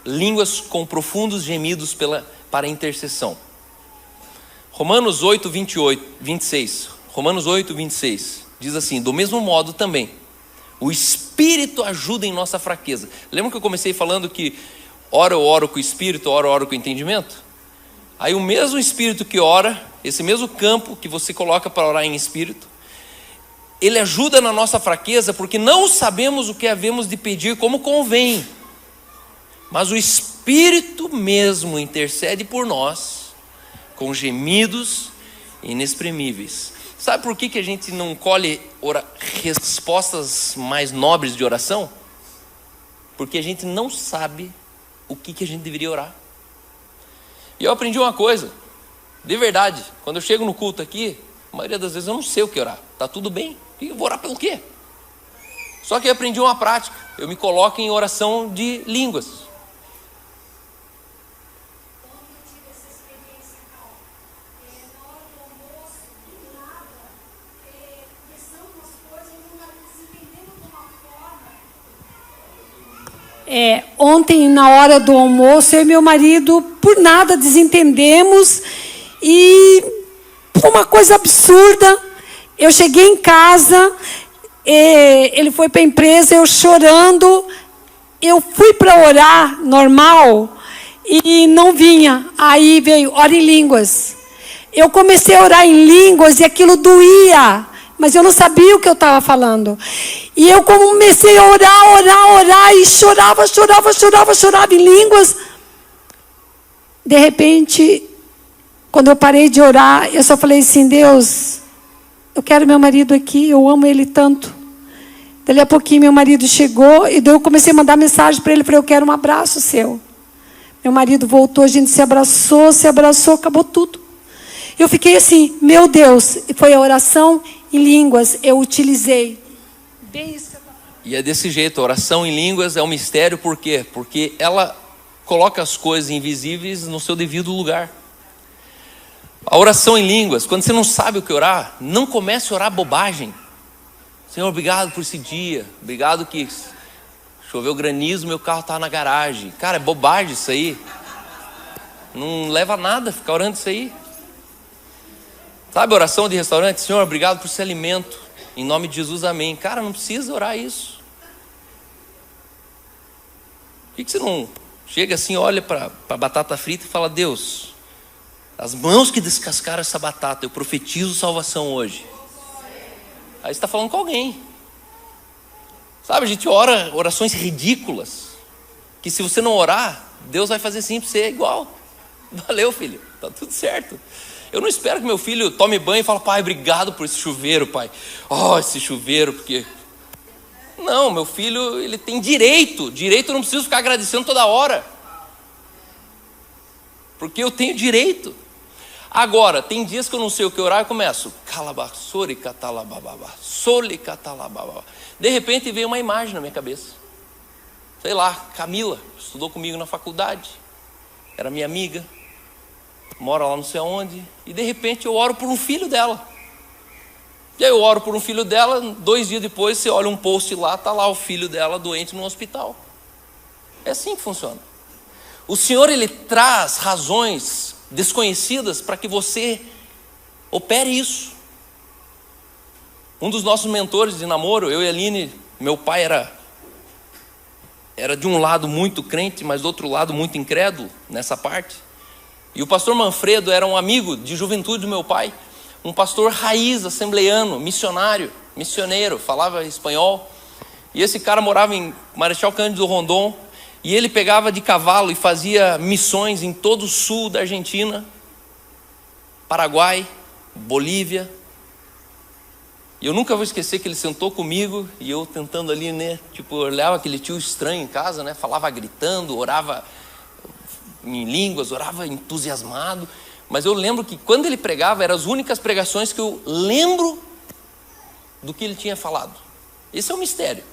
Speaker 1: línguas com profundos gemidos para intercessão. Romanos 8, 26. Romanos 8, 26. Diz assim: do mesmo modo também, o Espírito ajuda em nossa fraqueza. Lembra que eu comecei falando que ora eu oro com o Espírito, ora eu oro com o entendimento? Aí o mesmo Espírito que ora, esse mesmo campo que você coloca para orar em Espírito, ele ajuda na nossa fraqueza, porque não sabemos o que havemos de pedir como convém. Mas o Espírito mesmo intercede por nós, com gemidos inexprimíveis. Sabe por que a gente não colhe respostas mais nobres de oração? Porque a gente não sabe o que a gente deveria orar. E eu aprendi uma coisa, de verdade, quando eu chego no culto aqui, a maioria das vezes eu não sei o que orar. Está tudo bem, eu vou orar pelo quê? Só que eu aprendi uma prática, eu me coloco em oração de línguas.
Speaker 2: Quando eu tive essa experiência, Cal, na hora do almoço, do nada, pensando nas coisas, eu não estava desentendendo de uma forma. Ontem, na hora do almoço, eu e meu marido, por nada, desentendemos e foi uma coisa absurda. Eu cheguei em casa, ele foi para a empresa, eu chorando, eu fui para orar normal e não vinha. Aí veio, ora em línguas. Eu comecei a orar em línguas e aquilo doía, mas eu não sabia o que eu estava falando. E eu comecei a orar e chorava em línguas. De repente, quando eu parei de orar, eu só falei assim: Deus, eu quero meu marido aqui, eu amo ele tanto. Dali a pouquinho meu marido chegou e daí eu comecei a mandar mensagem para ele, falei: eu quero um abraço seu. Meu marido voltou, a gente se abraçou, acabou tudo. Eu fiquei assim, meu Deus, e foi a oração em línguas, eu utilizei. Bem isso.
Speaker 1: E é desse jeito, a oração em línguas é um mistério, por quê? Porque ela coloca as coisas invisíveis no seu devido lugar. A oração em línguas, quando você não sabe o que orar, não comece a orar bobagem. Senhor, obrigado por esse dia, obrigado que choveu granizo, meu carro está na garagem. Cara, é bobagem isso aí. Não leva a nada ficar orando isso aí. Sabe, oração de restaurante? Senhor, obrigado por esse alimento, em nome de Jesus, amém. Cara, não precisa orar isso. Por que você não chega assim, olha para a batata frita e fala: Deus, as mãos que descascaram essa batata, eu profetizo salvação hoje. Aí você está falando com alguém. Sabe, a gente ora orações ridículas, que se você não orar, Deus vai fazer sim para você igual. Valeu, filho, tá tudo certo. Eu não espero que meu filho tome banho e fale: pai, obrigado por esse chuveiro, pai. Oh, esse chuveiro, porque... Não, meu filho, ele tem direito. Direito eu não preciso ficar agradecendo toda hora. Porque eu tenho direito. Agora, tem dias que eu não sei o que orar, eu começo. Calabassori catalabababa, soli catalabababa. De repente veio uma imagem na minha cabeça. Sei lá, Camila, estudou comigo na faculdade. Era minha amiga. Mora lá não sei aonde. E de repente eu oro por um filho dela. E aí eu oro por um filho dela, 2 dias depois você olha um post lá, está lá o filho dela doente no hospital. É assim que funciona. O Senhor, Ele traz razões desconhecidas para que você opere isso. Um dos nossos mentores de namoro, eu e a Aline, meu pai era de um lado muito crente, mas do outro lado muito incrédulo nessa parte. E o pastor Manfredo era um amigo de juventude do meu pai, um pastor raiz, assembleiano, missioneiro, falava espanhol. E esse cara morava em Marechal Cândido Rondon, e ele pegava de cavalo e fazia missões em todo o sul da Argentina, Paraguai, Bolívia. E eu nunca vou esquecer que ele sentou comigo e eu tentando ali, né? Tipo, eu olhava aquele tio estranho em casa, né? Falava gritando, orava em línguas, orava entusiasmado. Mas eu lembro que quando ele pregava, eram as únicas pregações que eu lembro do que ele tinha falado. Esse é um mistério.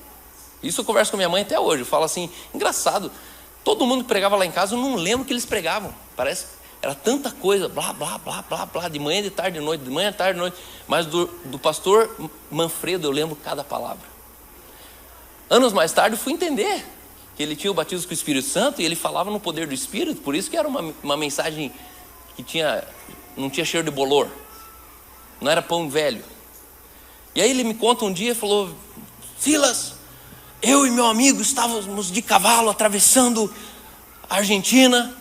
Speaker 1: Isso eu converso com minha mãe até hoje. Eu falo assim, engraçado, todo mundo que pregava lá em casa, eu não lembro o que eles pregavam. Parece que era tanta coisa, blá, blá, blá, blá, blá, de manhã, de tarde, de noite, de manhã, de tarde, de noite. Mas do pastor Manfredo eu lembro cada palavra. Anos mais tarde eu fui entender que ele tinha o batismo com o Espírito Santo e ele falava no poder do Espírito. Por isso que era uma mensagem que não tinha cheiro de bolor. Não era pão velho. E aí ele me conta um dia, falou, Silas, eu e meu amigo estávamos de cavalo atravessando a Argentina.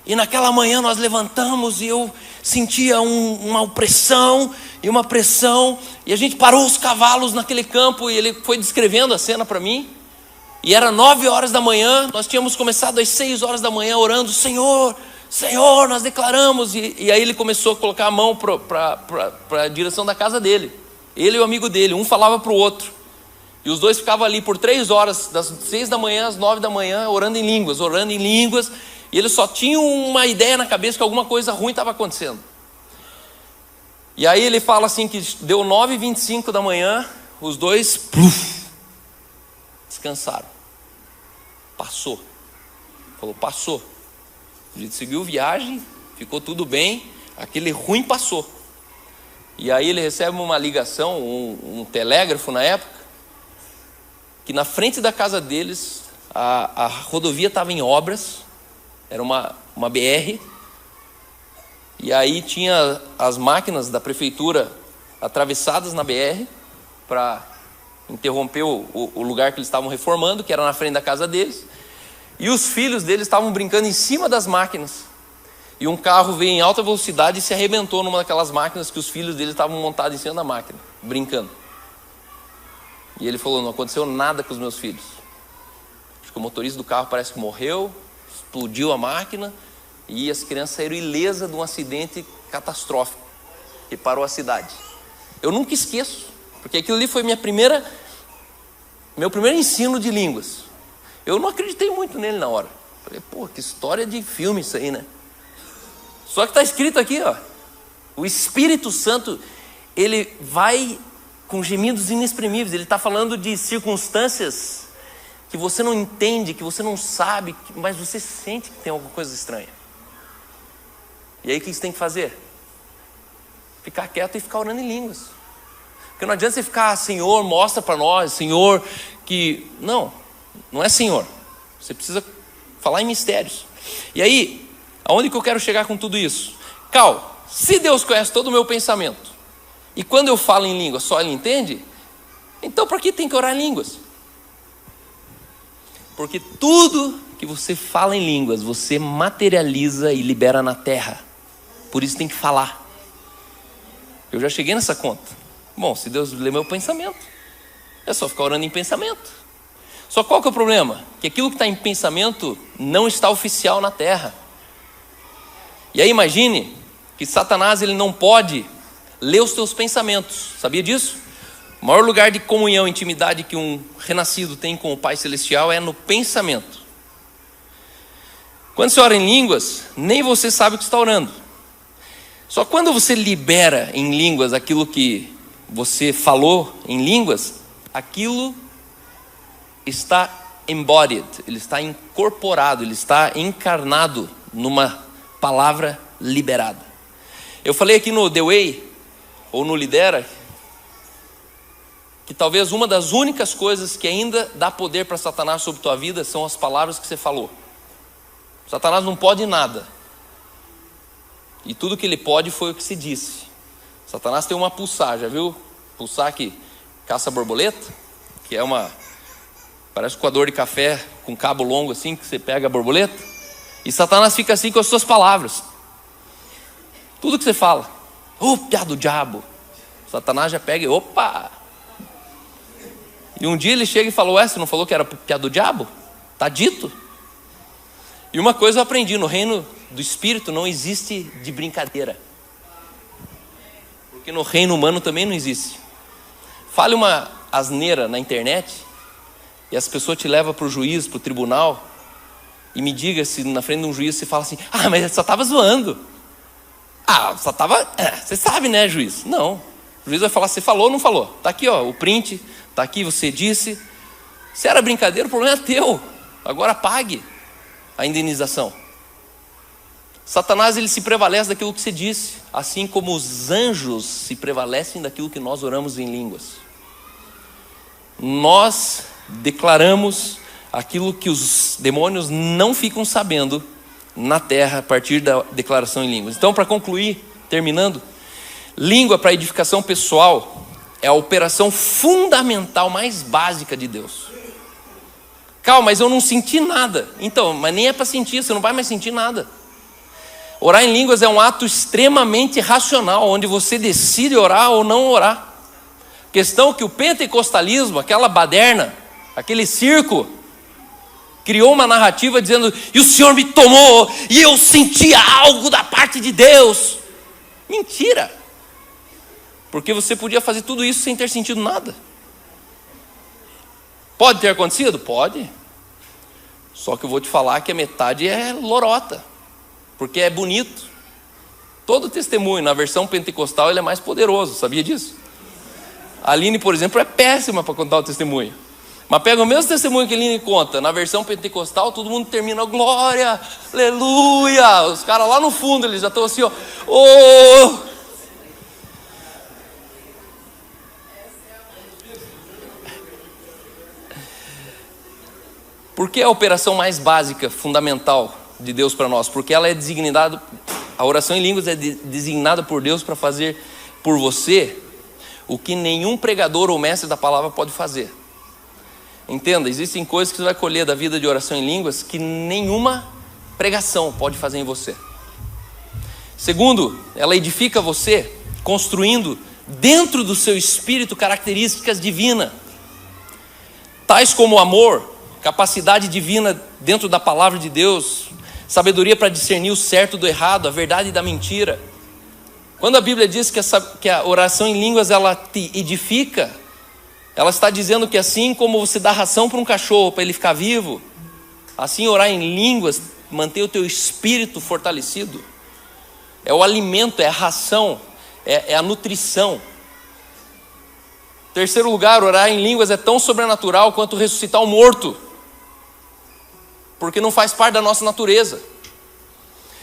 Speaker 1: E naquela manhã nós levantamos e eu sentia uma opressão e uma pressão. E a gente parou os cavalos naquele campo e ele foi descrevendo a cena para mim. E era 9 horas da manhã, nós tínhamos começado às 6 horas da manhã orando, Senhor, Senhor, nós declaramos. E aí ele começou a colocar a mão para a direção da casa dele. Ele e o amigo dele, um falava para o outro. E os dois ficavam ali por 3 horas, das 6 da manhã às 9 da manhã, orando em línguas. E eles só tinham uma ideia na cabeça que alguma coisa ruim estava acontecendo. E aí ele fala assim que deu 9h25 da manhã, os dois descansaram. Passou. Falou, passou. A gente seguiu viagem, ficou tudo bem, aquele ruim passou. E aí ele recebe uma ligação, um telégrafo na época, que na frente da casa deles, a rodovia estava em obras. Era uma BR, e aí tinha as máquinas da prefeitura atravessadas na BR para interromper o lugar que eles estavam reformando, que era na frente da casa deles. E os filhos deles estavam brincando em cima das máquinas. E um carro veio em alta velocidade e se arrebentou numa daquelas máquinas que os filhos deles estavam montados em cima da máquina, brincando. E ele falou, não aconteceu nada com os meus filhos. Acho que o motorista do carro parece que morreu, explodiu a máquina e as crianças saíram ilesas de um acidente catastrófico que parou a cidade. Eu nunca esqueço, porque aquilo ali foi meu primeiro ensino de línguas. Eu não acreditei muito nele na hora. Falei, pô, que história de filme isso aí, né? Só que está escrito aqui, ó, o Espírito Santo, ele vai com gemidos inexprimíveis. Ele está falando de circunstâncias que você não entende, que você não sabe, mas você sente que tem alguma coisa estranha. E aí o que você tem que fazer? Ficar quieto e ficar orando em línguas. Porque não adianta você ficar, Senhor, mostra para nós, Senhor, que... Não é Senhor. Você precisa falar em mistérios. E aí, aonde que eu quero chegar com tudo isso? Cal, se Deus conhece todo o meu pensamento, e quando eu falo em língua só Ele entende, então por que tem que orar em línguas? Porque tudo que você fala em línguas, você materializa e libera na terra. Por isso tem que falar. Eu já cheguei nessa conta. Bom, se Deus lê meu pensamento, é só ficar orando em pensamento. Só qual que é o problema? Que aquilo que está em pensamento não está oficial na terra. E aí imagine que Satanás ele não pode ler os teus pensamentos. Sabia disso? O maior lugar de comunhão e intimidade que um renascido tem com o Pai Celestial é no pensamento. Quando você ora em línguas, nem você sabe o que está orando. Só quando você libera em línguas aquilo que você falou em línguas, aquilo está embodied, ele está incorporado, ele está encarnado numa palavra liberada. Eu falei aqui no The Way, ou no Lidera, que talvez uma das únicas coisas que ainda dá poder para Satanás sobre tua vida são as palavras que você falou. Satanás não pode nada. E tudo que ele pode foi o que se disse. Satanás tem uma pulsar, já viu? Pulsar que caça borboleta, que é parece um coador de café com cabo longo assim, que você pega a borboleta. E Satanás fica assim com as suas palavras. Tudo que você fala. Piada do diabo. Satanás já pega e opa! E um dia ele chega e falou, você não falou que era piada do diabo? Tá dito. E uma coisa eu aprendi, no reino do Espírito não existe de brincadeira. Porque no reino humano também não existe. Fale uma asneira na internet e as pessoas te levam para o juiz, para o tribunal, e me diga se na frente de um juiz você fala assim: ah, mas eu só estava zoando. Ah, só estava... você sabe, né, juiz? Não. O juiz vai falar: você falou ou não falou? Está aqui, ó, o print, está aqui, você disse. Se era brincadeira, o problema é teu. Agora pague a indenização. Satanás, ele se prevalece daquilo que você disse, assim como os anjos se prevalecem daquilo que nós oramos em línguas. Nós declaramos aquilo que os demônios não ficam sabendo na terra a partir da declaração em línguas. Então, para concluir, terminando, língua para edificação pessoal é a operação fundamental mais básica de Deus. Calma, mas eu não senti nada. Então, mas nem é para sentir, você não vai mais sentir nada. Orar em línguas é um ato extremamente racional, onde você decide orar ou não orar. Questão que o pentecostalismo, aquela baderna, aquele circo, criou uma narrativa dizendo: e o Senhor me tomou, e eu sentia algo da parte de Deus. Mentira! Porque você podia fazer tudo isso sem ter sentido nada. Pode ter acontecido? Pode. Só que eu vou te falar que a metade é lorota, porque é bonito. Todo testemunho na versão pentecostal ele é mais poderoso, sabia disso? A Aline, por exemplo, é péssima para contar o testemunho. Mas pega o mesmo testemunho que a Aline conta, na versão pentecostal, todo mundo termina: glória, aleluia. Os caras lá no fundo, eles já estão assim, ó. Oh! Por que a operação mais básica, fundamental de Deus para nós? Porque ela é designada, a oração em línguas é designada por Deus para fazer por você o que nenhum pregador ou mestre da palavra pode fazer. Entenda, existem coisas que você vai colher da vida de oração em línguas que nenhuma pregação pode fazer em você. Segundo, ela edifica você, construindo dentro do seu espírito características divinas, tais como amor, capacidade divina dentro da palavra de Deus, sabedoria para discernir o certo do errado, a verdade da mentira. Quando a Bíblia diz que a oração em línguas ela te edifica, ela está dizendo que assim como você dá ração para um cachorro para ele ficar vivo, assim orar em línguas mantém o teu espírito fortalecido. É o alimento, é a ração, é a nutrição. Terceiro lugar, orar em línguas é tão sobrenatural quanto ressuscitar o morto, porque não faz parte da nossa natureza.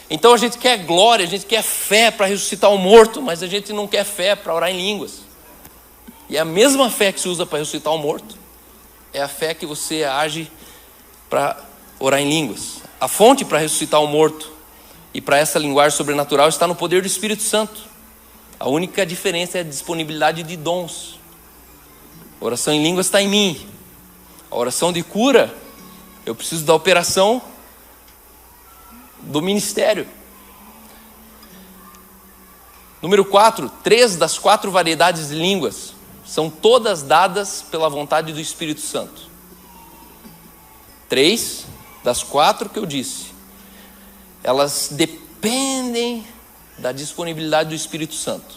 Speaker 1: Então a gente quer glória, a gente quer fé para ressuscitar o morto, mas a gente não quer fé para orar em línguas. E a mesma fé que se usa para ressuscitar o morto é a fé que você age para orar em línguas. A fonte para ressuscitar o morto e para essa linguagem sobrenatural está no poder do Espírito Santo. A única diferença é a disponibilidade de dons. A oração em línguas está em mim. A oração de cura, eu preciso da operação do ministério. Número 4, 3 das 4 variedades de línguas são todas dadas pela vontade do Espírito Santo. 3 das 4 que eu disse, elas dependem da disponibilidade do Espírito Santo.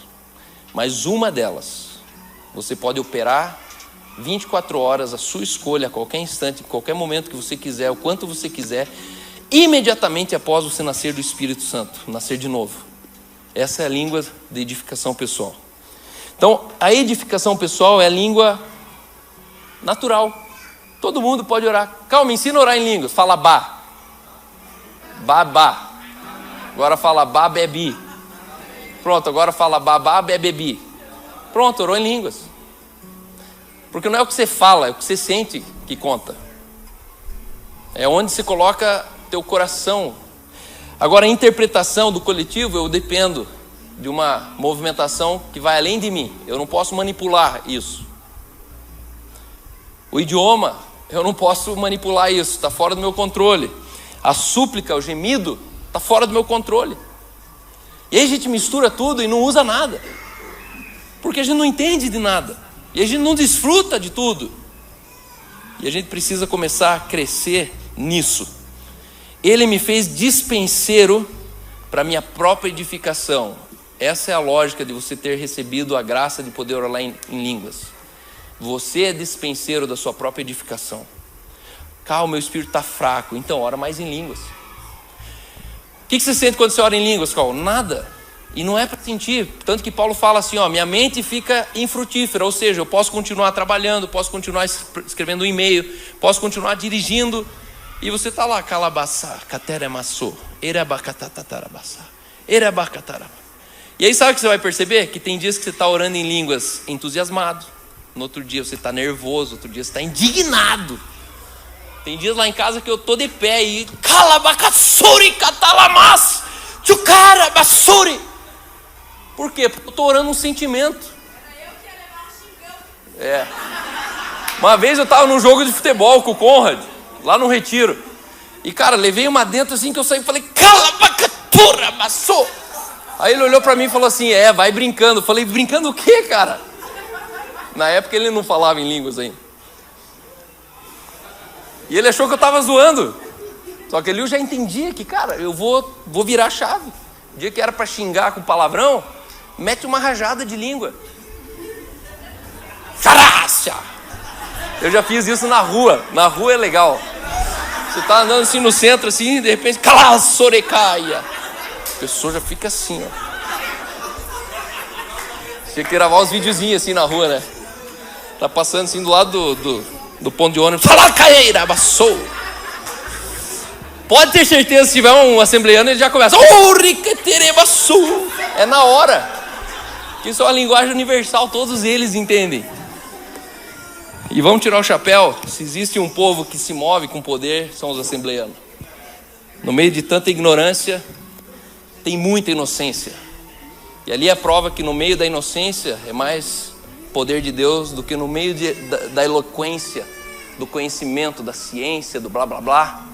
Speaker 1: Mas uma delas, você pode operar 24 horas, a sua escolha, a qualquer instante, em qualquer momento que você quiser, o quanto você quiser, imediatamente após você nascer do Espírito Santo, nascer de novo. Essa é a língua de edificação pessoal. Então, a edificação pessoal é a língua natural. Todo mundo pode orar. Calma, ensina a orar em línguas. Fala ba. Ba, ba. Agora fala ba, bebi. Pronto, agora fala ba, ba, bebi. Pronto, orou em línguas. Porque não é o que você fala, é o que você sente que conta. É onde você coloca teu coração. Agora, a interpretação do coletivo, eu dependo de uma movimentação que vai além de mim. Eu não posso manipular isso. O idioma, eu não posso manipular isso, está fora do meu controle. A súplica, o gemido, está fora do meu controle. E aí a gente mistura tudo e não usa nada, porque a gente não entende de nada, e a gente não desfruta de tudo. E a gente precisa começar a crescer nisso. Ele me fez dispenseiro para minha própria edificação. Essa é a lógica de você ter recebido a graça de poder orar em línguas. Você é dispenseiro da sua própria edificação. Calma, meu espírito está fraco. Então ora mais em línguas. O que você sente quando você ora em línguas, Cal? Nada. E não é para sentir. Tanto que Paulo fala assim, minha mente fica infrutífera. Ou seja, eu posso continuar trabalhando, posso continuar escrevendo um e-mail, posso continuar dirigindo. E você está lá, calabaçá, cateremassô, erabacatatarabassa, erabacatarabassa. E aí sabe o que você vai perceber? Que tem dias que você está orando em línguas entusiasmado. No outro dia você está nervoso, outro dia você está indignado. Tem dias lá em casa que eu estou de pé e calabacassuri catalamas, tchucarabassuri. Por quê? Porque eu estou orando um sentimento. Uma vez eu estava num jogo de futebol com o Conrad, lá no Retiro. E cara, levei uma dentro assim que eu saí e falei, calabacatura, baçou. Aí ele olhou para mim e falou assim, vai brincando. Eu falei, brincando o quê, cara? Na época ele não falava em línguas ainda. E ele achou que eu estava zoando. Só que ali eu já entendia que, cara, eu vou virar a chave. O dia que era para xingar com palavrão, mete uma rajada de língua. Carácia! Eu já fiz isso na rua. Na rua é legal. Você tá andando assim no centro, assim, de repente, calassorecaia. A pessoa já fica assim, Tinha que gravar uns videozinhos assim na rua, né? Tá passando assim do lado do ponto de ônibus. Fala, caeira, baçou! Pode ter certeza, se tiver um assembleano, ele já começa. É na hora. Isso é uma linguagem universal, todos eles entendem. E vamos tirar o chapéu. Se existe um povo que se move com poder, são os assembleanos. No meio de tanta ignorância, tem muita inocência. E ali é a prova que no meio da inocência é mais poder de Deus do que no meio da eloquência, do conhecimento, da ciência, do blá blá blá.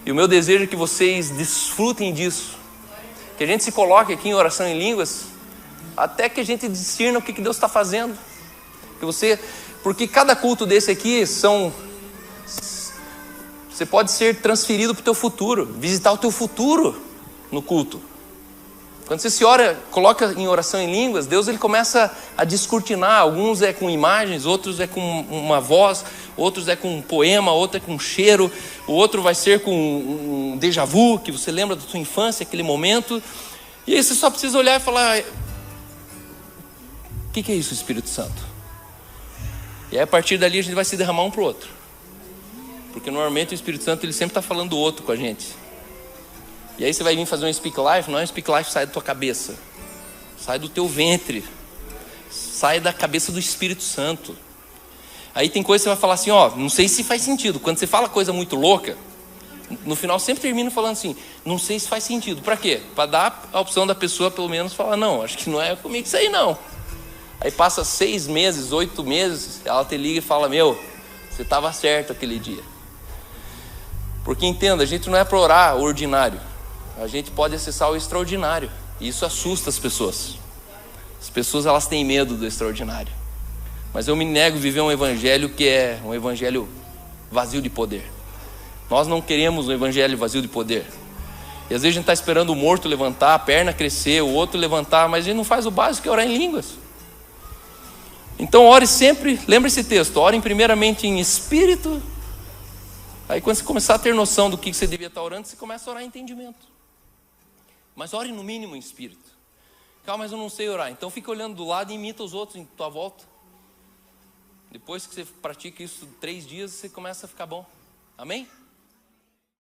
Speaker 1: E o meu desejo é que vocês desfrutem disso. Que a gente se coloque aqui em oração em línguas, até que a gente discirna o que Deus está fazendo. Porque cada culto desse aqui você pode ser transferido para o teu futuro, visitar o teu futuro no culto. Quando você se coloca em oração em línguas, Deus ele começa a descortinar. Alguns é com imagens, outros é com uma voz, outros é com um poema, outro é com um cheiro, o outro vai ser com um déjà vu, que você lembra da sua infância, aquele momento. E aí você só precisa olhar e falar, o que é isso, Espírito Santo? E aí a partir dali a gente vai se derramar um para o outro. Porque normalmente o Espírito Santo ele sempre está falando do outro com a gente. E aí você vai vir fazer um Speak Life, não é um Speak Life sai da tua cabeça. Sai do teu ventre. Sai da cabeça do Espírito Santo. Aí tem coisa que você vai falar assim, não sei se faz sentido. Quando você fala coisa muito louca, no final sempre termina falando assim, não sei se faz sentido. Para quê? Para dar a opção da pessoa pelo menos falar, não, acho que não é comigo isso aí não. Aí passa 6 meses, 8 meses, ela te liga e fala, você estava certo aquele dia. Porque entenda, a gente não é para orar o ordinário. A gente pode acessar o extraordinário. E isso assusta as pessoas. As pessoas elas têm medo do extraordinário. Mas eu me nego a viver um evangelho que é um evangelho vazio de poder. Nós não queremos um evangelho vazio de poder. E às vezes a gente está esperando o morto levantar, a perna crescer, o outro levantar, mas a gente não faz o básico que é orar em línguas. Então ore sempre, lembre esse texto, ore primeiramente em espírito. Aí quando você começar a ter noção do que você devia estar orando, você começa a orar em entendimento. Mas ore no mínimo em espírito. Calma, mas eu não sei orar. Então fica olhando do lado e imita os outros em tua volta. Depois que você pratica isso 3 dias, você começa a ficar bom. Amém?